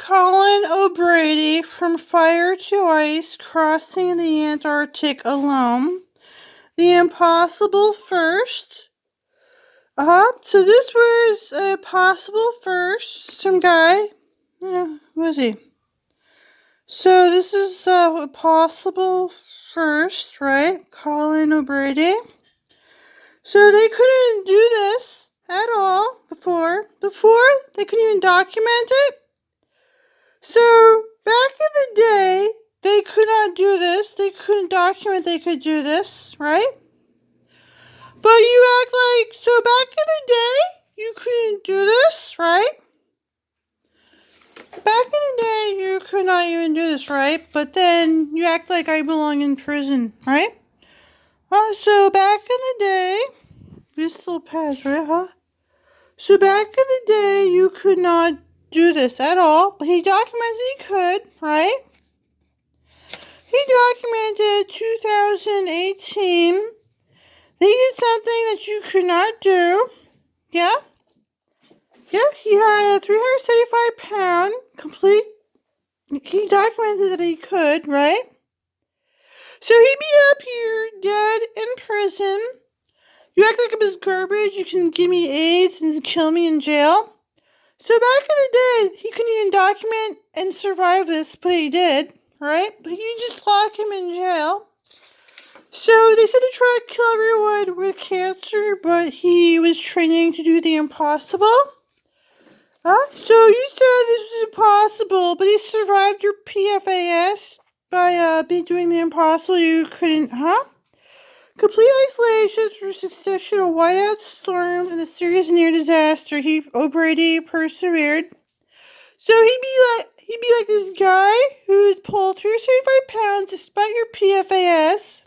Colin O'Brady from Fire to Ice crossing the Antarctic alone. The impossible first. So this was a possible first. Some guy. Who was he? So this is a possible first, right? Colin O'Brady. So they couldn't do this at all before. They couldn't even document it. So back in the day, they could not do this. They couldn't document they could do this, right? But you act like, so back in the day, you couldn't do this, right? Back in the day, you could not even do this, right? But then you act like I belong in prison, right? So back in the day, this still passed, right, huh? So back in the day, you could not do this at all. But he documented he could, right? He documented 2018. They did something that you could not do. Yeah? Yeah, he had a 375-pound complete. He documented that he could, right? So he'd be up here, dead in prison. You act like I'm just garbage. You can give me AIDS and kill me in jail. So back in the day, he couldn't even document and survive this, but he did, right? But you just lock him in jail. So they said to try to kill everyone with cancer, but he was training to do the impossible. So you said this was impossible, but he survived your PFAS by doing the impossible. You couldn't, Complete isolation through succession of whiteout storms and a serious near disaster. O'Brady persevered. So he'd be like this guy who'd pull 375 pounds despite your PFAS.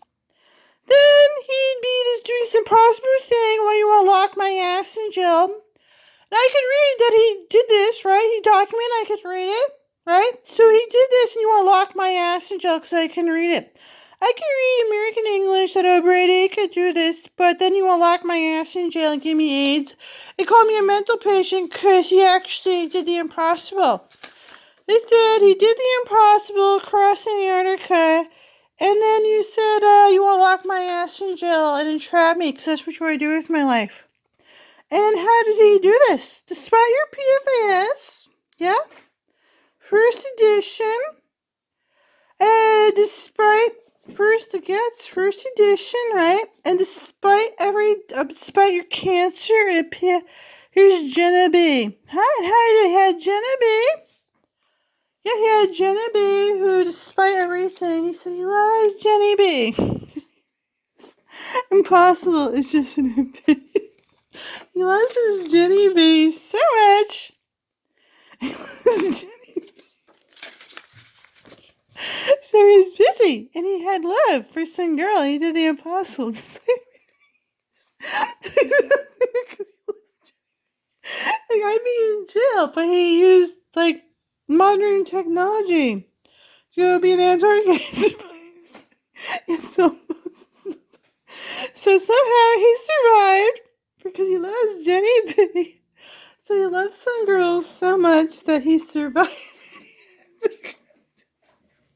Then he'd be doing this impossible thing while you want to lock my ass in jail. And I could read that he did this, right? He documented, I could read it, right? So he did this and you want to lock my ass in jail because I can read it. I can read American English that O'Brady could do this, but then you want to lock my ass in jail and give me AIDS. They call me a mental patient because he actually did the impossible. They said he did the impossible crossing Antarctica, and then you said you want to lock my ass in jail and entrap me because that's what you want to do with my life. And how did he do this? Despite your PFAS, yeah? First edition, despite first edition, right? And despite your cancer, here's Jenna B. How did he had Jenna B? Yeah, he had Jenna B, who, despite everything, he said he loves Jenny B. Impossible. It's just an opinion. He loves his Jenny B so much. He loves Jenny B. So he's busy, and he had love for some girl. He did the impossible. Like, I'd be in jail, but he used, like, modern technology to be an Antarctica. So somehow he survived because he loves Jenny B. So he loves some girls so much that he survived.